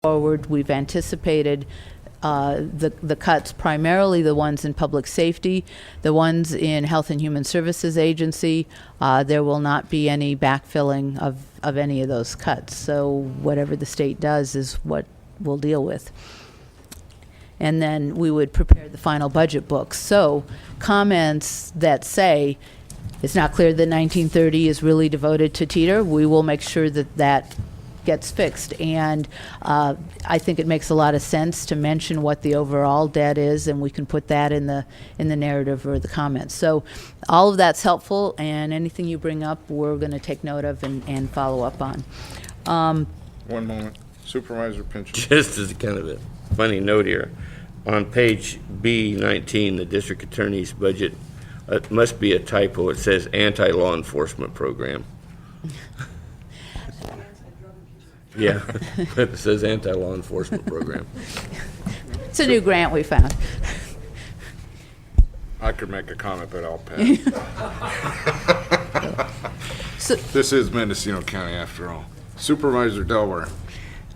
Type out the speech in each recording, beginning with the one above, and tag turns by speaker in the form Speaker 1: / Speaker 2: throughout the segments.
Speaker 1: forward, we've anticipated the cuts, primarily the ones in public safety, the ones in Health and Human Services Agency. There will not be any backfilling of any of those cuts. So whatever the state does is what we'll deal with. And then we would prepare the final budget book. So comments that say it's not clear that 1930 is really devoted to Teeter, we will make sure that that gets fixed. And I think it makes a lot of sense to mention what the overall debt is, and we can put that in the narrative or the comments. So all of that's helpful, and anything you bring up, we're going to take note of and follow up on.
Speaker 2: One moment. Supervisor Pinchot.
Speaker 3: Just as a kind of a funny note here, on page B19, the district attorney's budget, it must be a typo. It says anti-law enforcement program. Yeah, it says anti-law enforcement program.
Speaker 1: It's a new grant we found.
Speaker 2: I could make a comment, but I'll pass. This is Mendocino County after all. Supervisor Delaware.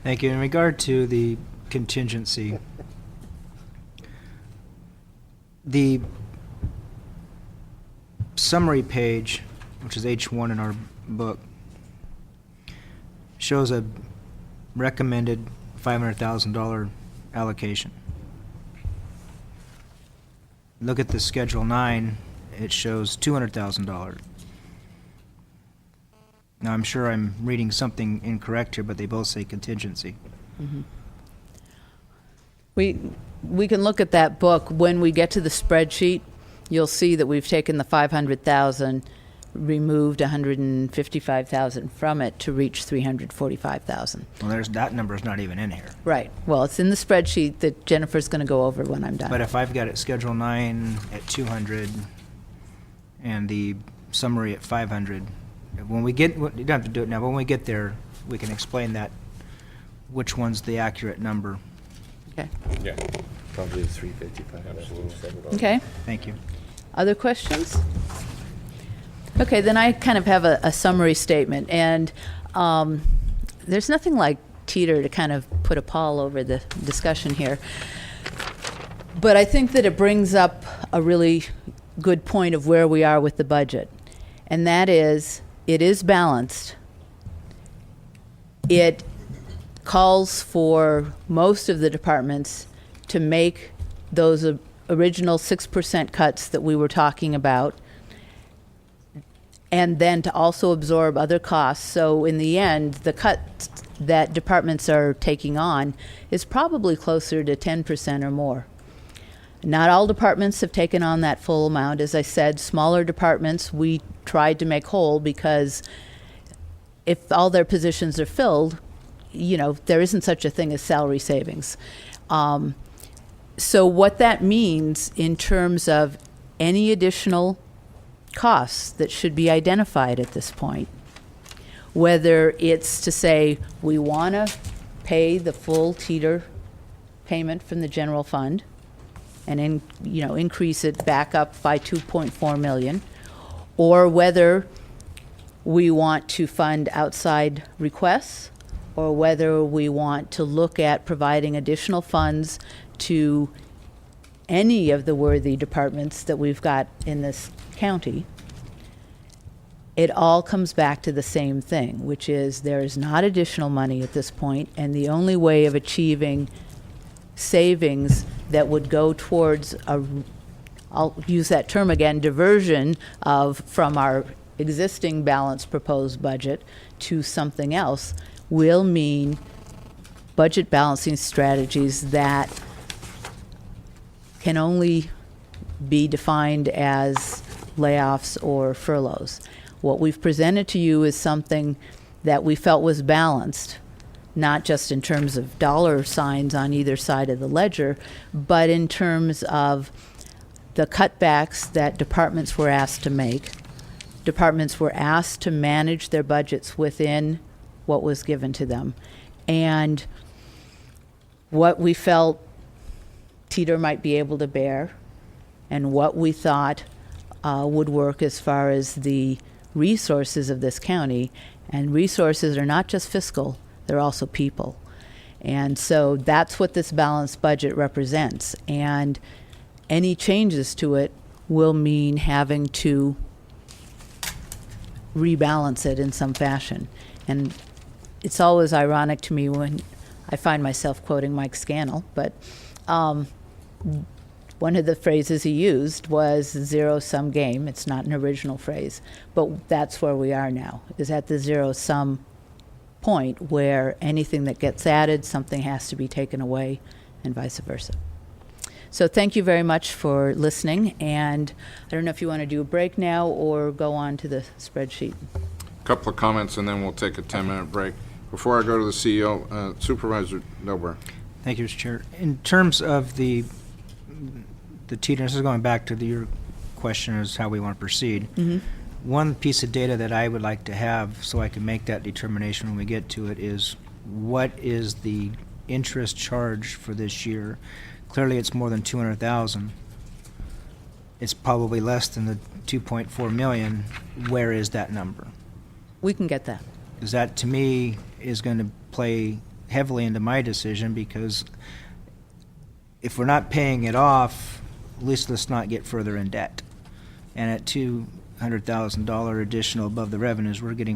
Speaker 4: Thank you. In regard to the contingency, the summary page, which is H1 in our book, shows a recommended $500,000 allocation. Look at the Schedule 9, it shows $200,000. Now, I'm sure I'm reading something incorrect here, but they both say contingency.
Speaker 1: Mm-hmm. We can look at that book. When we get to the spreadsheet, you'll see that we've taken the 500,000, removed 155,000 from it to reach 345,000.
Speaker 4: Well, that number's not even in here.
Speaker 1: Right. Well, it's in the spreadsheet that Jennifer's going to go over when I'm done.
Speaker 4: But if I've got it Schedule 9 at 200 and the summary at 500, when we get, you don't have to do it now, but when we get there, we can explain that, which one's the accurate number.
Speaker 1: Okay.
Speaker 3: Yeah, probably 355. Absolutely.
Speaker 1: Okay.
Speaker 4: Thank you.
Speaker 1: Other questions? Okay, then I kind of have a summary statement, and there's nothing like Teeter to kind of put a pall over the discussion here. But I think that it brings up a really good point of where we are with the budget, and that is, it is balanced. It calls for most of the departments to make those original 6% cuts that we were talking about, and then to also absorb other costs. So in the end, the cut that departments are taking on is probably closer to 10% or more. Not all departments have taken on that full amount. As I said, smaller departments we tried to make whole, because if all their positions are filled, you know, there isn't such a thing as salary savings. So what that means in terms of any additional costs that should be identified at this point, whether it's to say we want to pay the full Teeter payment from the general fund and increase it back up by 2.4 million, or whether we want to fund outside requests, or whether we want to look at providing additional funds to any of the worthy departments that we've got in this county. It all comes back to the same thing, which is there is not additional money at this point, and the only way of achieving savings that would go towards I'll use that term again, diversion from our existing balanced proposed budget to something else, will mean budget balancing strategies that can only be defined as layoffs or furloughs. What we've presented to you is something that we felt was balanced, not just in terms of dollar signs on either side of the ledger, but in terms of the cutbacks that departments were asked to make. Departments were asked to manage their budgets within what was given to them. And what we felt Teeter might be able to bear, and what we thought would work as far as the resources of this county. And resources are not just fiscal, they're also people. And so that's what this balanced budget represents. And any changes to it will mean having to rebalance it in some fashion. And it's always ironic to me when I find myself quoting Mike Scannell, but one of the phrases he used was zero-sum game. It's not an original phrase, but that's where we are now, is at the zero-sum point where anything that gets added, something has to be taken away, and vice versa. So thank you very much for listening, and I don't know if you want to do a break now or go on to the spreadsheet.
Speaker 2: Couple of comments, and then we'll take a 10-minute break. Before I go to the CEO, Supervisor Delbert.
Speaker 4: Thank you, Mr. Chair. In terms of the teeter, this is going back to your question is how we want to proceed. One piece of data that I would like to have so I can make that determination when we get to it is what is the interest charge for this year? Clearly it's more than 200,000. It's probably less than the 2.4 million. Where is that number?
Speaker 1: We can get that.
Speaker 4: Because that, to me, is going to play heavily into my decision, because if we're not paying it off, at least let's not get further in debt. And at $200,000 additional above the revenues, we're getting